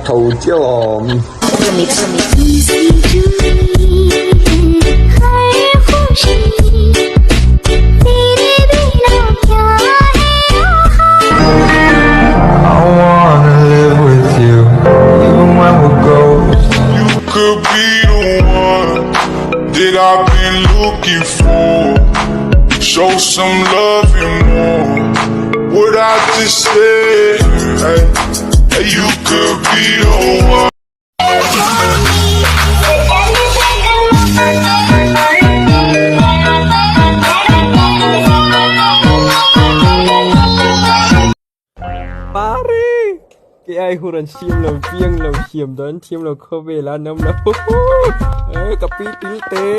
头叫。Could be the one that I've been looking for. Show some love and more. What I just said, hey, you could be the one. ไอ้หุ่นชิมเราเพียงเราเขียมดอนชิมเราเข้าเวลาน้ำเรากะปีติ้งเต้